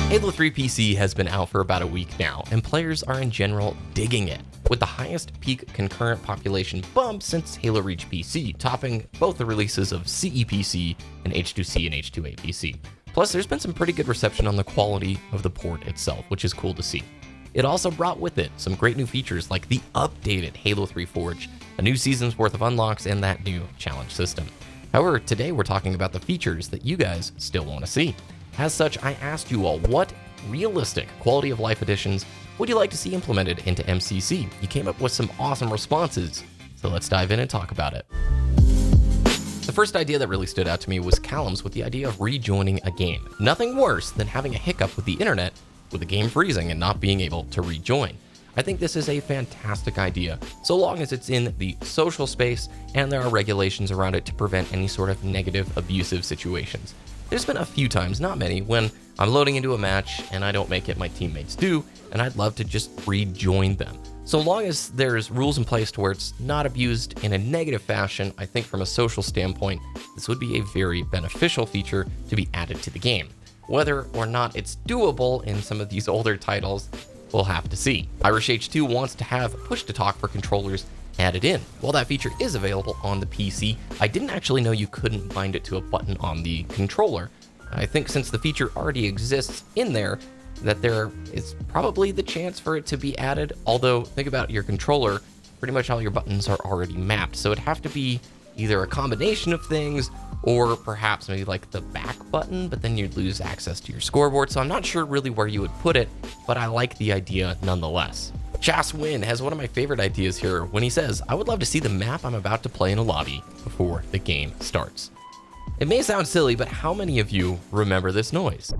Halo 3 PC has been out for about a week now, and players are in general digging it, with the highest peak concurrent population bump since Halo Reach PC, topping both the releases of CEPC and H2C and H2A PC. Plus, there's been some pretty good reception on the quality of the port itself, which is cool to see. It also brought with it some great new features like the updated Halo 3 Forge, a new season's worth of unlocks, and that new challenge system. However, today we're talking about the features that you guys still want to see. As such, I asked you all, what realistic quality of life additions would you like to see implemented into MCC? You came up with some awesome responses, so let's dive in and talk about it. The first idea that really stood out to me was Callum's with the idea of rejoining a game. Nothing worse than having a hiccup with the internet, with the game freezing and not being able to rejoin. I think this is a fantastic idea, so long as it's in the social space and there are regulations around it to prevent any sort of negative, abusive situations. There's been a few times, not many, when I'm loading into a match and I don't make it, my teammates do, and I'd love to just rejoin them. So long as there's rules in place to where it's not abused in a negative fashion, I think from a social standpoint, this would be a very beneficial feature to be added to the game. Whether or not it's doable in some of these older titles, we'll have to see. Irish H2 wants to have push-to-talk for controllers added in. While that feature is available on the PC, I didn't actually know you couldn't bind it to a button on the controller. I think since the feature already exists in there, that there is probably the chance for it to be added. Although, think about your controller, pretty much all your buttons are already mapped, so it'd have to be either a combination of things or perhaps maybe like the back button, but then you'd lose access to your scoreboard. So I'm not sure really where you would put it, but I like the idea nonetheless. Chas Win has one of my favorite ideas here when he says, I would love to see the map I'm about to play in a lobby before the game starts. It may sound silly, but how many of you remember this noise?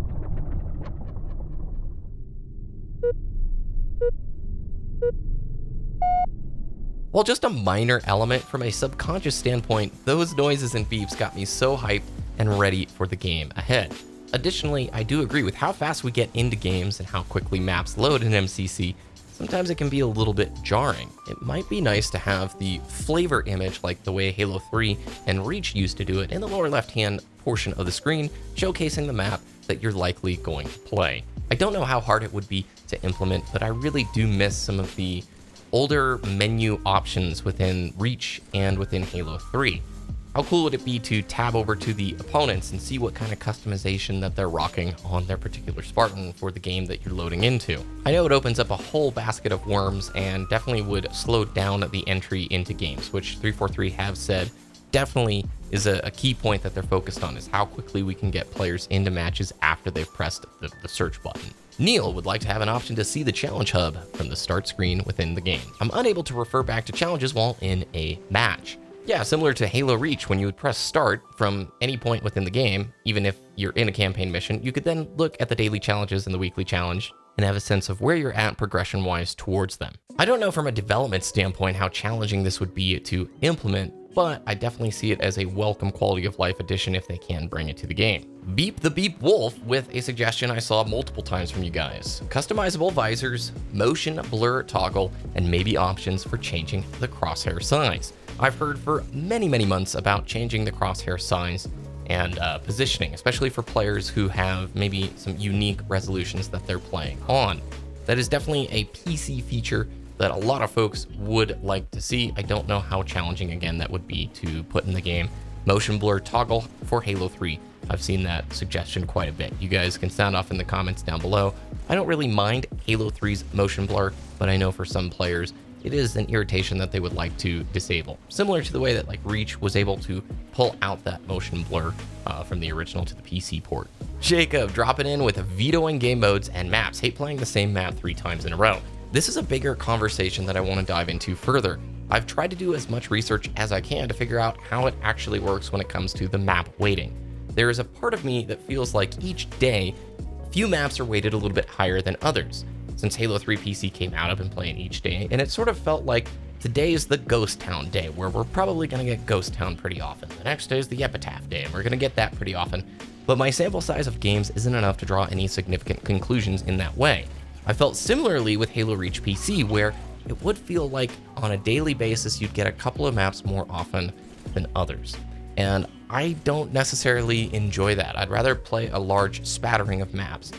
While just a minor element, from a subconscious standpoint, those noises and beeps got me so hyped and ready for the game ahead. Additionally, I do agree with how fast we get into games and how quickly maps load in MCC. Sometimes it can be a little bit jarring. It might be nice to have the flavor image like the way Halo 3 and Reach used to do it in the lower left-hand portion of the screen, showcasing the map that you're likely going to play. I don't know how hard it would be to implement, but I really do miss some of the older menu options within Reach and within Halo 3. How cool would it be to tab over to the opponents and see what kind of customization that they're rocking on their particular Spartan for the game that you're loading into? I know it opens up a whole basket of worms and definitely would slow down the entry into games, which 343 have said definitely is a key point that they're focused on, is how quickly we can get players into matches after they've pressed the search button. Neil would like to have an option to see the challenge hub from the start screen within the game. I'm unable to refer back to challenges while in a match. Yeah, similar to Halo Reach, when you would press start from any point within the game, even if you're in a campaign mission, you could then look at the daily challenges and the weekly challenge and have a sense of where you're at progression-wise towards them. I don't know from a development standpoint how challenging this would be to implement, but I definitely see it as a welcome quality of life addition if they can bring it to the game. Beep the Beep Wolf with a suggestion I saw multiple times from you guys. Customizable visors, motion blur toggle, and maybe options for changing the crosshair size. I've heard for many months about changing the crosshair size and positioning, especially for players who have maybe some unique resolutions that they're playing on. That is definitely a PC feature that a lot of folks would like to see. I don't know how challenging, again, that would be to put in the game. Motion blur toggle for Halo 3. I've seen that suggestion quite a bit. You guys can sound off in the comments down below. I don't really mind Halo 3's motion blur, but I know for some players, it is an irritation that they would like to disable. Similar to the way that like Reach was able to pull out that motion blur from the original to the PC port. Jacob dropping in with vetoing game modes and maps. Hate playing the same map 3 times in a row. This is a bigger conversation that I want to dive into further. I've tried to do as much research as I can to figure out how it actually works when it comes to the map weighting. There is a part of me that feels like each day, a few maps are weighted a little bit higher than others. Since Halo 3 PC came out, I've been playing each day, and it sort of felt like today is the Ghost Town day, where we're probably going to get Ghost Town pretty often. The next day is the Epitaph day, and we're going to get that pretty often. But my sample size of games isn't enough to draw any significant conclusions in that way. I felt similarly with Halo Reach PC, where it would feel like on a daily basis you'd get a couple of maps more often than others. And I don't necessarily enjoy that. I'd rather play a large spattering of maps.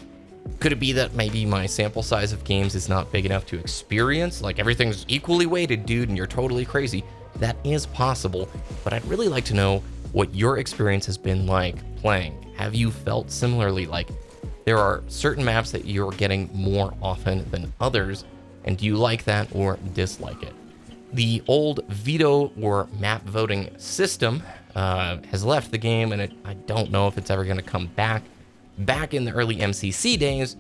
Could it be that maybe my sample size of games is not big enough to experience? Like everything's equally weighted, dude, and you're totally crazy. That is possible, but I'd really like to know what your experience has been like playing. Have you felt similarly? Like there are certain maps that you're getting more often than others, and do you like that or dislike it? The old veto or map voting system has left the game, and I don't know if it's ever going to come back. Back in the early MCC days,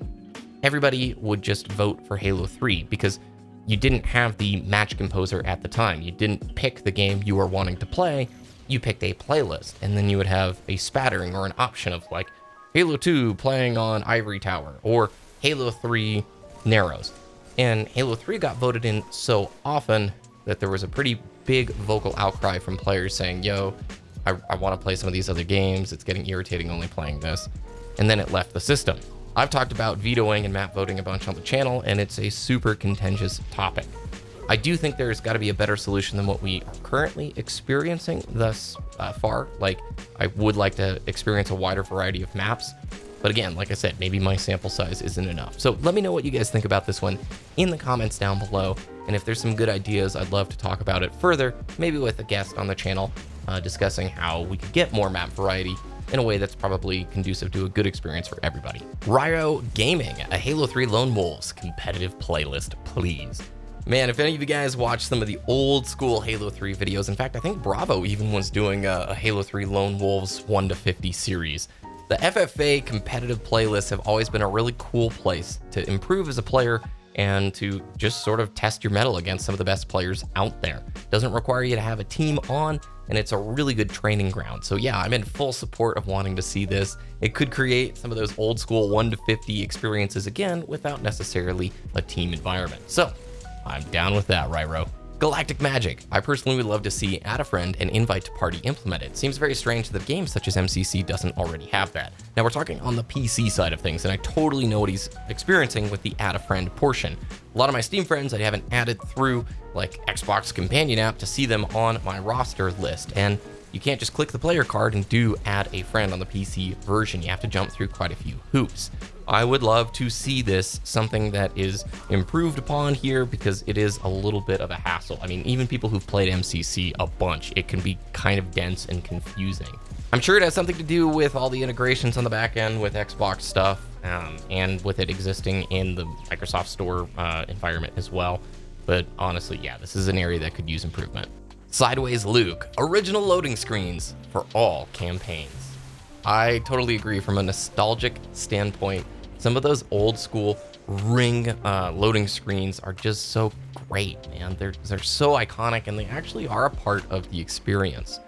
everybody would just vote for Halo 3 because you didn't have the match composer at the time. You didn't pick the game you were wanting to play. You picked a playlist, and then you would have a spattering or an option of like Halo 2 playing on Ivory Tower or Halo 3 Narrows. And Halo 3 got voted in so often that there was a pretty big vocal outcry from players saying, yo, I want to play some of these other games. It's getting irritating only playing this. And then it left the system. I've talked about vetoing and map voting a bunch on the channel, and it's a super contentious topic. I do think there's got to be a better solution than what we are currently experiencing thus far. Like, I would like to experience a wider variety of maps. But again, like I said, maybe my sample size isn't enough. So let me know what you guys think about this one in the comments down below. And if there's some good ideas, I'd love to talk about it further, maybe with a guest on the channel, discussing how we could get more map variety in a way that's probably conducive to a good experience for everybody. Ryo Gaming, a Halo 3 Lone Wolves competitive playlist, please. Man, if any of you guys watch some of the old school Halo 3 videos, in fact, I think Bravo even was doing a Halo 3 Lone Wolves 1 to 50 series. The FFA competitive playlists have always been a really cool place to improve as a player and to just sort of test your mettle against some of the best players out there. Doesn't require you to have a team on, and it's a really good training ground. So yeah, I'm in full support of wanting to see this. It could create some of those old school 1 to 50 experiences again without necessarily a team environment. So I'm down with that, Ryro. Galactic Magic. I personally would love to see add a friend and invite to party implemented. Seems very strange that games such as MCC doesn't already have that. Now we're talking on the PC side of things, and I totally know what he's experiencing with the add a friend portion. A lot of my Steam friends I haven't added through like Xbox Companion app to see them on my roster list, and you can't just click the player card and do add a friend on the PC version. You have to jump through quite a few hoops. I would love to see this something that is improved upon here because it is a little bit of a hassle. I mean, even people who've played MCC a bunch, it can be kind of dense and confusing. I'm sure it has something to do with all the integrations on the back end with Xbox stuff and with it existing in the Microsoft Store environment as well. But honestly, yeah, this is an area that could use improvement. Sideways Luke, original loading screens for all campaigns. I totally agree from a nostalgic standpoint. Some of those old school ring loading screens are just so great, man. They're so iconic, and they actually are a part of the experience.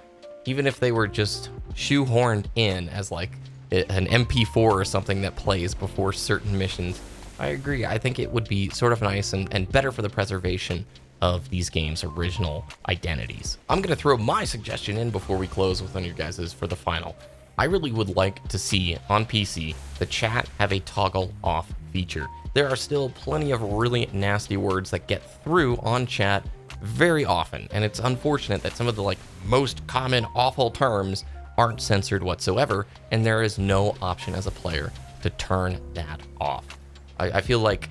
Even if they were just shoehorned in as like an MP4 or something that plays before certain missions, I agree. I think it would be sort of nice and better for the preservation of these games' original identities. I'm gonna throw my suggestion in before we close with one of your guys's for the final. I really would like to see on PC the chat have a toggle off feature. There are still plenty of really nasty words that get through on chat very often, and it's unfortunate that some of the like most common awful terms aren't censored whatsoever, and there is no option as a player to turn that off. I feel like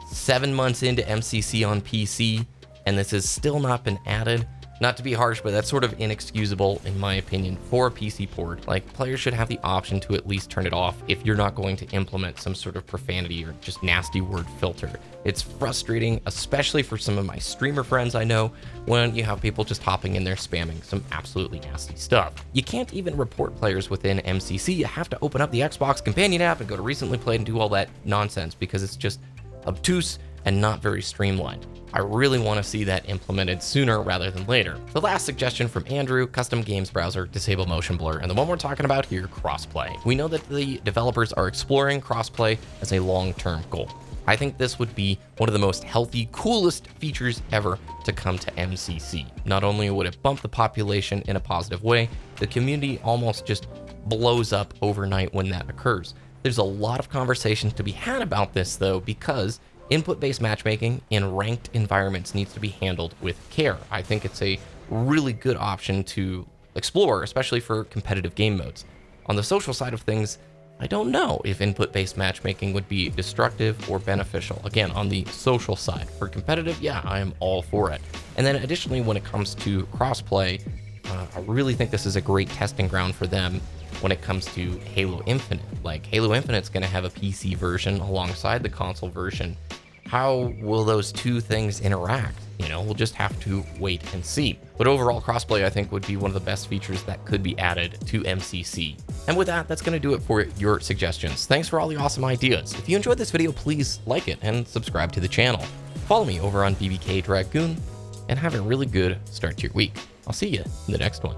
7 months into MCC on PC, and this has still not been added. Not to be harsh, but that's sort of inexcusable in my opinion for a PC port. Like, players should have the option to at least turn it off if you're not going to implement some sort of profanity or just nasty word filter. It's frustrating, especially for some of my streamer friends I know, when you have people just hopping in there spamming some absolutely nasty stuff. You can't even report players within MCC. You have to open up the Xbox Companion app and go to recently played and do all that nonsense because it's just obtuse and not very streamlined. I really want to see that implemented sooner rather than later. The last suggestion from Andrew, custom games browser, disable motion blur, and the one we're talking about here, crossplay. We know that the developers are exploring crossplay as a long-term goal. I think this would be one of the most healthy, coolest features ever to come to MCC. Not only would it bump the population in a positive way, the community almost just blows up overnight when that occurs. There's a lot of conversations to be had about this though, because input-based matchmaking in ranked environments needs to be handled with care. I think it's a really good option to explore, especially for competitive game modes. On the social side of things, I don't know if input-based matchmaking would be destructive or beneficial. Again, on the social side. For competitive, yeah, I am all for it. And then additionally, when it comes to crossplay, I really think this is a great testing ground for them when it comes to Halo Infinite. Like, Halo Infinite's going to have a PC version alongside the console version. How will those two things interact? You know, we'll just have to wait and see. But overall, crossplay, I think, would be one of the best features that could be added to MCC. And with that, that's going to do it for your suggestions. Thanks for all the awesome ideas. If you enjoyed this video, please like it and subscribe to the channel. Follow me over on BBK Dragoon, and have a really good start to your week. I'll see you in the next one.